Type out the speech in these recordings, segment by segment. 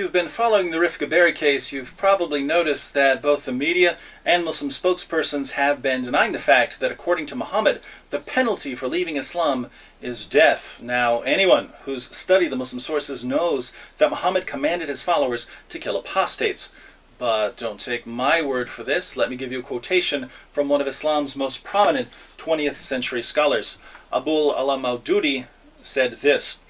you've been following the Rifqa Berry case, you've probably noticed that both the media and Muslim spokespersons have been denying the fact that according to Muhammad, the penalty for leaving Islam is death. Now, anyone who's studied the Muslim sources knows that Muhammad commanded his followers to kill apostates. But don't take my word for this. Let me give you a quotation from one of Islam's most prominent 20th century scholars. Abul al-Maududi said this: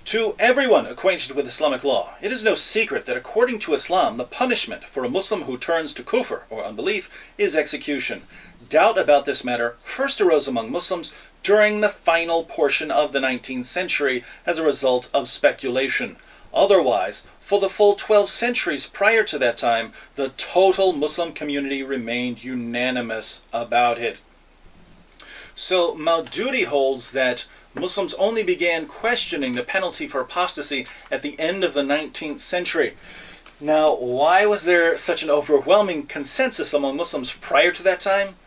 "To everyone acquainted with Islamic law, it is no secret that according to Islam, the punishment for a Muslim who turns to kufr, or unbelief, is execution. Doubt about this matter first arose among Muslims during the final portion of the 19th century as a result of speculation. Otherwise, for the full 12 centuries prior to that time, the total Muslim community remained unanimous about it." So Maududi holds that Muslims only began questioning the penalty for apostasy at the end of the 19th century. Now, why was there such an overwhelming consensus among Muslims prior to that time?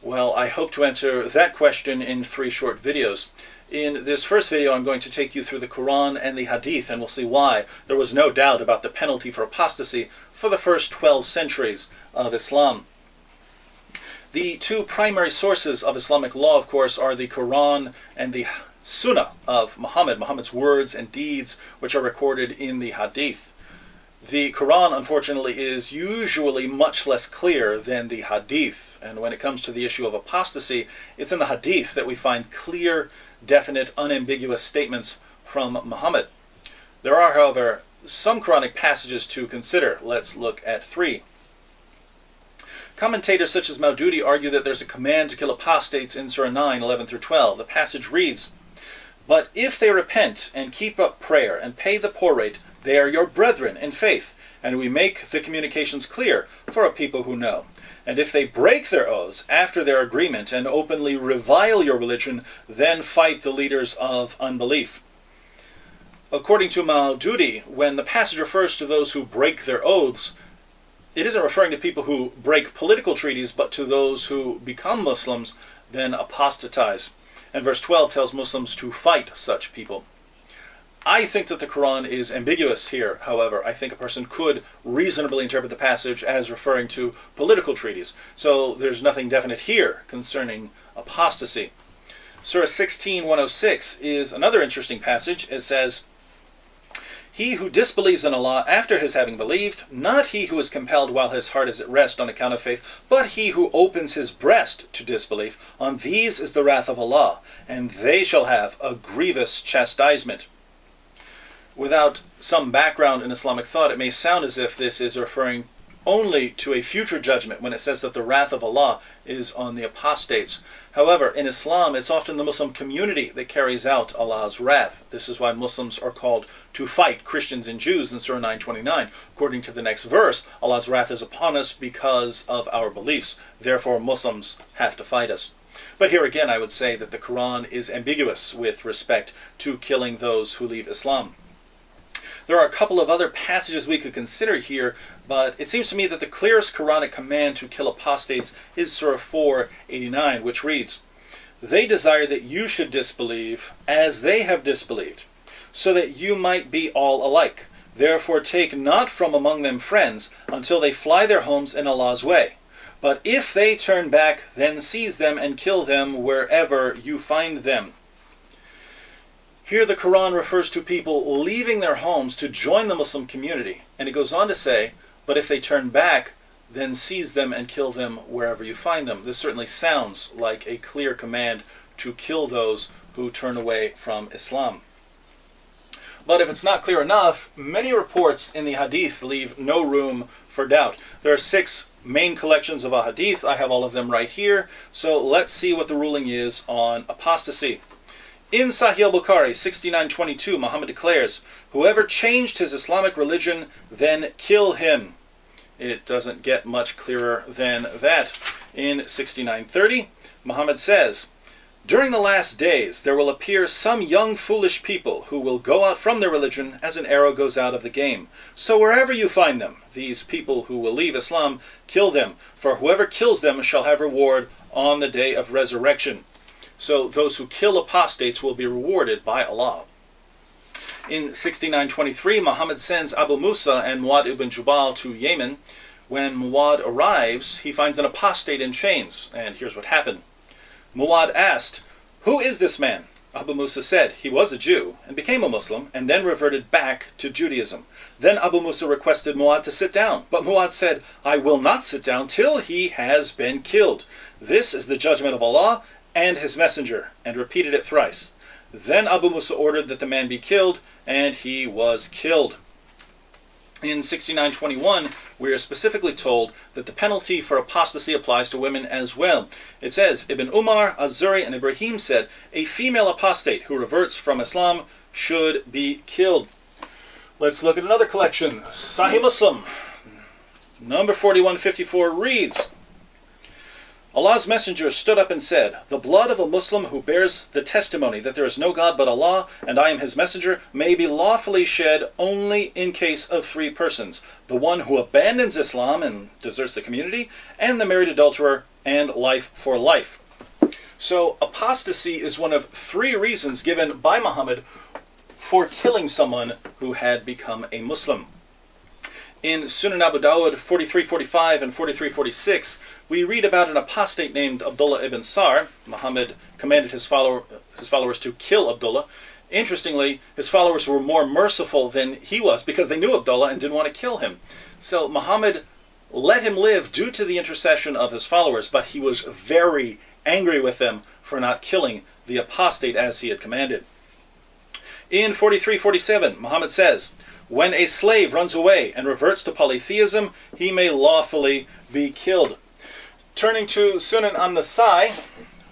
Well, I hope to answer that question in 3 short videos. In this first video, I'm going to take you through the Quran and the Hadith, and we'll see why there was no doubt about the penalty for apostasy for the first 12 centuries of Islam. The 2 primary sources of Islamic law, of course, are the Quran and the Sunnah of Muhammad, Muhammad's words and deeds, which are recorded in the Hadith. The Quran, unfortunately, is usually much less clear than the Hadith, and when it comes to the issue of apostasy, it's in the Hadith that we find clear, definite, unambiguous statements from Muhammad. There are, however, some Quranic passages to consider. Let's look at 3. Commentators such as Maududi argue that there's a command to kill apostates in Surah 9, 11 through 12. The passage reads, "But if they repent and keep up prayer and pay the poor rate, they are your brethren in faith, and we make the communications clear for a people who know. And if they break their oaths after their agreement and openly revile your religion, then fight the leaders of unbelief." According to Maududi, when the passage refers to those who break their oaths, it isn't referring to people who break political treaties, but to those who become Muslims, then apostatize. And verse 12 tells Muslims to fight such people. I think that the Quran is ambiguous here, however. I think a person could reasonably interpret the passage as referring to political treaties. So there's nothing definite here concerning apostasy. Surah 16, 106 is another interesting passage. It says, "He who disbelieves in Allah after his having believed, not he who is compelled while his heart is at rest on account of faith, but he who opens his breast to disbelief, on these is the wrath of Allah, and they shall have a grievous chastisement." Without some background in Islamic thought, it may sound as if this is referring only to a future judgment when it says that the wrath of Allah is on the apostates. However, in Islam, it's often the Muslim community that carries out Allah's wrath. This is why Muslims are called to fight Christians and Jews in Surah 9:29. According to the next verse, Allah's wrath is upon us because of our beliefs. Therefore, Muslims have to fight us. But here again, I would say that the Quran is ambiguous with respect to killing those who leave Islam. There are a couple of other passages we could consider here, but it seems to me that the clearest Quranic command to kill apostates is Surah 4:89, which reads, "They desire that you should disbelieve as they have disbelieved, so that you might be all alike. Therefore take not from among them friends until they fly their homes in Allah's way. But if they turn back, then seize them and kill them wherever you find them." Here the Quran refers to people leaving their homes to join the Muslim community. And it goes on to say, but if they turn back, then seize them and kill them wherever you find them. This certainly sounds like a clear command to kill those who turn away from Islam. But if it's not clear enough, many reports in the Hadith leave no room for doubt. There are 6 main collections of a Hadith. I have all of them right here. So let's see what the ruling is on apostasy. In Sahih al-Bukhari 69:22, Muhammad declares, "Whoever changed his Islamic religion, then kill him." It doesn't get much clearer than that. In 69:30, Muhammad says, "During the last days there will appear some young foolish people who will go out from their religion as an arrow goes out of the game. So wherever you find them, these people who will leave Islam, kill them, for whoever kills them shall have reward on the day of resurrection." So those who kill apostates will be rewarded by Allah. In 6923, Muhammad sends Abu Musa and Muad ibn Jubal to Yemen. When Muad arrives, he finds an apostate in chains, and here's what happened. Muad asked, "Who is this man?" Abu Musa said he was a Jew and became a Muslim and then reverted back to Judaism. Then Abu Musa requested Muad to sit down, but Muad said, "I will not sit down till he has been killed. This is the judgment of Allah and his messenger," and repeated it thrice. Then Abu Musa ordered that the man be killed, and he was killed. In 6921, we are specifically told that the penalty for apostasy applies to women as well. It says, Ibn Umar, Az-Zuri, and Ibrahim said, "A female apostate who reverts from Islam should be killed." Let's look at another collection. Sahih Muslim, number 4154 reads, Allah's messenger stood up and said, "The blood of a Muslim who bears the testimony that there is no God but Allah, and I am his messenger, may be lawfully shed only in case of three persons: the one who abandons Islam and deserts the community, and the married adulterer, and life for life." So apostasy is one of three reasons given by Muhammad for killing someone who had become a Muslim. In Sunan Abu Dawud 4345 and 4346, we read about an apostate named Abdullah ibn Sar. Muhammad commanded his followers to kill Abdullah. Interestingly, his followers were more merciful than he was because they knew Abdullah and didn't want to kill him. So Muhammad let him live due to the intercession of his followers, but he was very angry with them for not killing the apostate as he had commanded. In 4347, Muhammad says, "When a slave runs away and reverts to polytheism, he may lawfully be killed." Turning to Sunan An-Nasa'i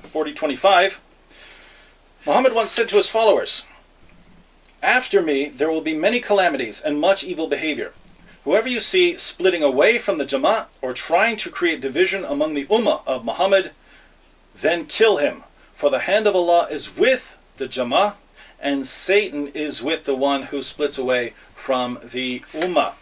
4025, Muhammad once said to his followers, "After me there will be many calamities and much evil behavior. Whoever you see splitting away from the Jama'at or trying to create division among the Ummah of Muhammad, then kill him, for the hand of Allah is with the Jama'at, and Satan is with the one who splits away from the Ummah."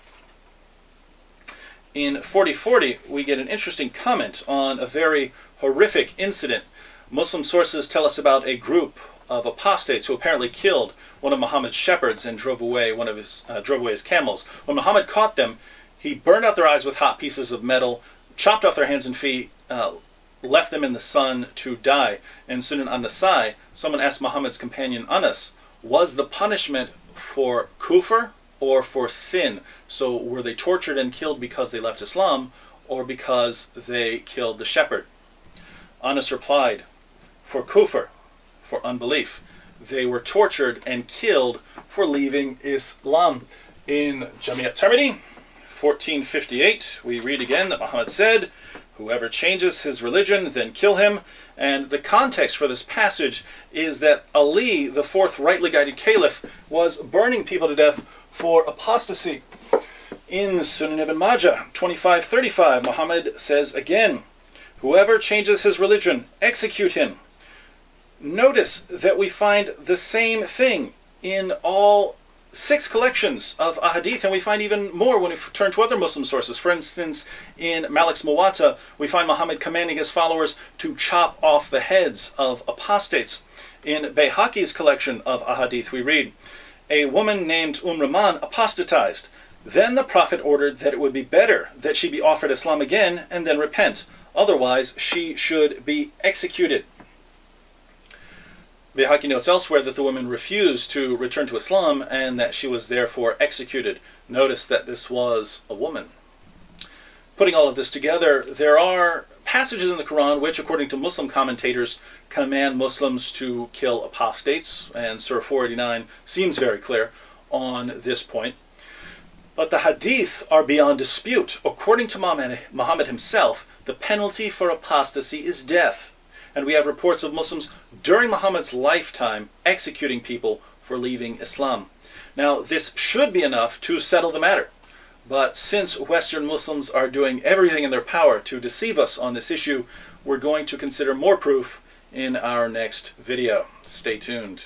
In 4040, we get an interesting comment on a very horrific incident. Muslim sources tell us about a group of apostates who apparently killed one of Muhammad's shepherds and drove away his camels. When Muhammad caught them, he burned out their eyes with hot pieces of metal, chopped off their hands and feet, left them in the sun to die. In Sunan An-Nasa'i, someone asked Muhammad's companion Anas, was the punishment for kufr or for sin? So were they tortured and killed because they left Islam, or because they killed the shepherd? Anas replied, for kufr, for unbelief. They were tortured and killed for leaving Islam. In at-Tirmidhi 1458, we read again that Muhammad said, "Whoever changes his religion, then kill him." And the context for this passage is that Ali, the fourth rightly guided caliph, was burning people to death for apostasy. In Sunan Ibn Majah 2535, Muhammad says again, "Whoever changes his religion, execute him." Notice that we find the same thing in all 6 collections of ahadith, and we find even more when we turn to other Muslim sources. For instance, in Malik's Muwatta, we find Muhammad commanding his followers to chop off the heads of apostates. In Al-Bayhaqi's collection of ahadith, we read, "A woman named Rahman apostatized. Then the Prophet ordered that it would be better that she be offered Islam again and then repent. Otherwise, she should be executed." Al-Bayhaqi notes elsewhere that the woman refused to return to Islam and that she was therefore executed. Notice that this was a woman. Putting all of this together, there are passages in the Quran which, according to Muslim commentators, command Muslims to kill apostates, and Surah 489 seems very clear on this point. But the hadith are beyond dispute. According to Muhammad himself, the penalty for apostasy is death. And we have reports of Muslims during Muhammad's lifetime executing people for leaving Islam. Now, this should be enough to settle the matter. But since Western Muslims are doing everything in their power to deceive us on this issue, we're going to consider more proof in our next video. Stay tuned.